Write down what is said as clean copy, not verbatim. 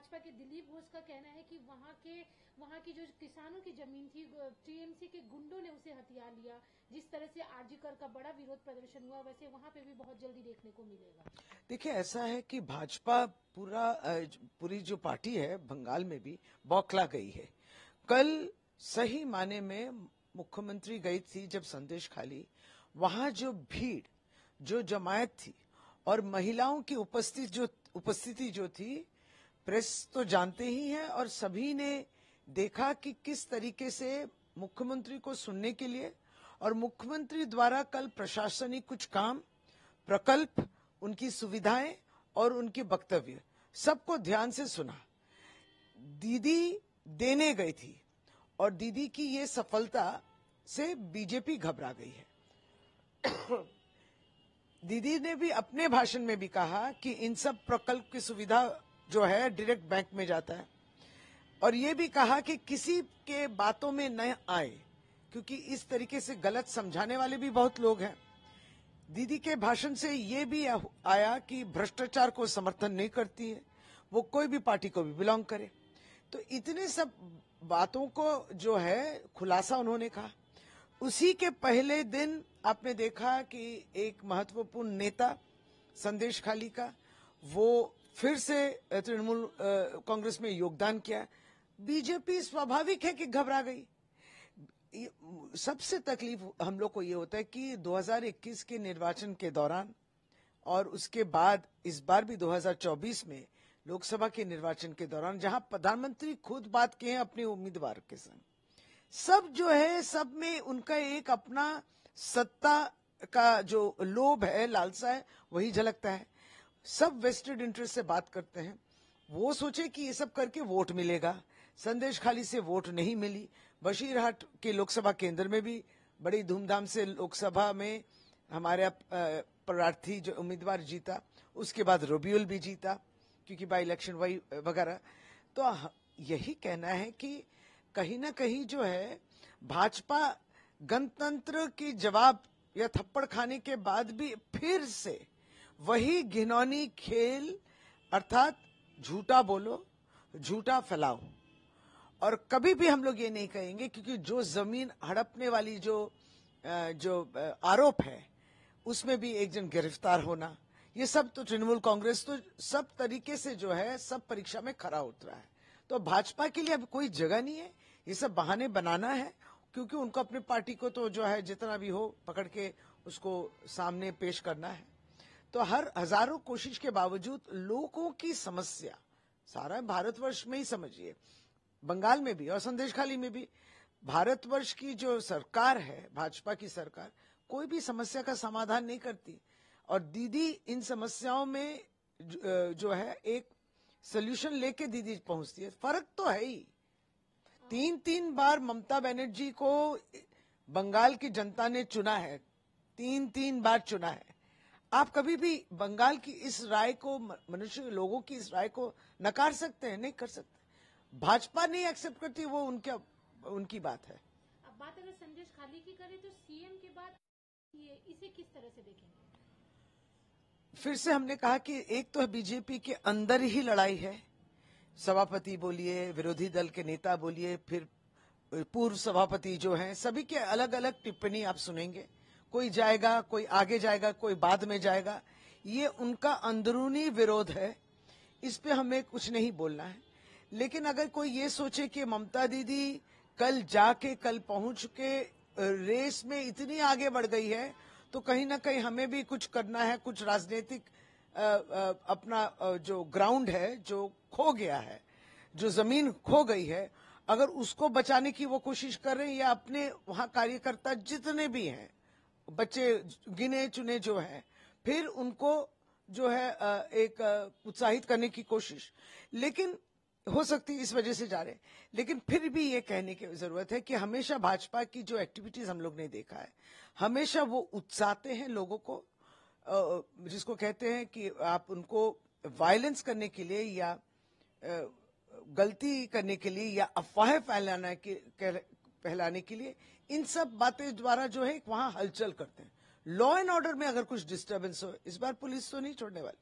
भाजपा के दिलीप घोष का कहना है कि वहाँ की जो किसानों की जमीन थी, टीएमसी के गुंडों ने उसे हथिया लिया। जिस तरह से आरजीकर का बड़ा विरोध प्रदर्शन हुआ, वैसे वहाँ पे भी बहुत जल्दी देखने को मिलेगा। देखिए, ऐसा है कि भाजपा पूरी जो पार्टी है बंगाल में भी बौखला गई है। कल सही माने में मुख्यमंत्री गई थी जब संदेश खाली, वहां जो भीड़, जो जमायत थी और महिलाओं की उपस्थिति जो थी, प्रेस तो जानते ही है और सभी ने देखा कि किस तरीके से मुख्यमंत्री को सुनने के लिए और मुख्यमंत्री द्वारा कल प्रशासनिक कुछ काम, प्रकल्प, उनकी सुविधाएं और उनके वक्तव्य सबको ध्यान से सुना। दीदी देने गई थी और दीदी की ये सफलता से बीजेपी घबरा गई है। दीदी ने भी अपने भाषण में भी कहा कि इन सब प्रकल्प की सुविधा जो है डायरेक्ट बैंक में जाता है और ये भी कहा कि किसी के बातों में न आए, क्योंकि इस तरीके से गलत समझाने वाले भी बहुत लोग हैं। दीदी के भाषण से ये भी आया कि भ्रष्टाचार को समर्थन नहीं करती है, वो कोई भी पार्टी को भी बिलोंग करे। तो इतने सब बातों को जो है खुलासा उन्होंने कहा। उसी के पहले दिन आपने देखा कि एक महत्वपूर्ण नेता संदेश खाली का, वो फिर से तृणमूल कांग्रेस में योगदान किया। बीजेपी स्वाभाविक है कि घबरा गई। सबसे तकलीफ हम लोग को ये होता है कि 2021 के निर्वाचन के दौरान और उसके बाद इस बार भी 2024 में लोकसभा के निर्वाचन के दौरान, जहां प्रधानमंत्री खुद बात किए हैं अपने उम्मीदवार के संग, सब जो है, सब में उनका एक अपना सत्ता का जो लोभ है, लालसा है, वही झलकता है। सब वेस्टेड इंटरेस्ट से बात करते हैं। वो सोचे कि ये सब करके वोट मिलेगा। संदेश खाली से वोट नहीं मिली। बशीरहाट के लोकसभा केंद्र में भी बड़ी धूमधाम से लोकसभा में हमारे प्रार्थी जो उम्मीदवार जीता, उसके बाद रबियुल भी जीता, क्योंकि बाई इलेक्शन वही वगैरह। तो यही कहना है कि कहीं ना कहीं जो है भाजपा गणतंत्र की जवाब या थप्पड़ खाने के बाद भी फिर से वही घिनौनी खेल, अर्थात झूठा बोलो, झूठा फैलाओ। और कभी भी हम लोग ये नहीं कहेंगे, क्योंकि जो जमीन हड़पने वाली जो आरोप है, उसमें भी एक जन गिरफ्तार होना, ये सब तो तृणमूल कांग्रेस तो सब तरीके से जो है सब परीक्षा में खरा उतरा है। तो भाजपा के लिए अब कोई जगह नहीं है, ये सब बहाने बनाना है, क्योंकि उनको अपनी पार्टी को तो जो है जितना भी हो पकड़ के उसको सामने पेश करना है। तो हर हजारों कोशिश के बावजूद लोगों की समस्या सारा भारतवर्ष में ही समझिए, बंगाल में भी और संदेश खाली में भी, भारतवर्ष की जो सरकार है, भाजपा की सरकार, कोई भी समस्या का समाधान नहीं करती। और दीदी इन समस्याओं में जो है एक सोल्यूशन लेके दीदी पहुंचती है। फर्क तो है ही। 3 बार ममता बनर्जी को बंगाल की जनता ने चुना है, 3 बार चुना है। आप कभी भी बंगाल की इस राय को, मनुष्य लोगों की इस राय को नकार सकते हैं? नहीं कर सकते। भाजपा नहीं एक्सेप्ट करती, वो उनकी बात है। अब बात अगर संदेश खाली की करें तो सीएम के बाद इसे किस तरह से देखेंगे? फिर से हमने कहा कि एक तो बीजेपी के अंदर ही लड़ाई है। सभापति बोलिए, विरोधी दल के नेता बोलिए, फिर पूर्व सभापति जो हैं, सभी के अलग अलग टिप्पणी आप सुनेंगे। कोई जाएगा, कोई आगे जाएगा, कोई बाद में जाएगा। ये उनका अंदरूनी विरोध है, इस पे हमें कुछ नहीं बोलना है। लेकिन अगर कोई ये सोचे कि ममता दीदी कल पहुंच के रेस में इतनी आगे बढ़ गई है, तो कहीं ना कहीं हमें भी कुछ करना है, कुछ राजनीतिक अपना जो ग्राउंड है, जो खो गया है, जो जमीन खो गई है, अगर उसको बचाने की वो कोशिश कर रहे हैं, या अपने वहां कार्यकर्ता जितने भी हैं, बच्चे गिने चुने जो हैं, फिर उनको जो है एक उत्साहित करने की कोशिश, लेकिन हो सकती है इस वजह से जा रहे हैं। लेकिन फिर भी ये कहने की जरूरत है कि हमेशा भाजपा की जो एक्टिविटीज हम लोग ने देखा है, हमेशा वो उत्साहते हैं लोगों को, जिसको कहते हैं कि आप उनको वायलेंस करने के लिए या गलती करने के लिए या अफवाहें फैलाने के लिए, इन सब बातें द्वारा जो है वहां हलचल करते हैं। लॉ एंड ऑर्डर में अगर कुछ डिस्टर्बेंस हो, इस बार पुलिस तो नहीं छोड़ने वाली।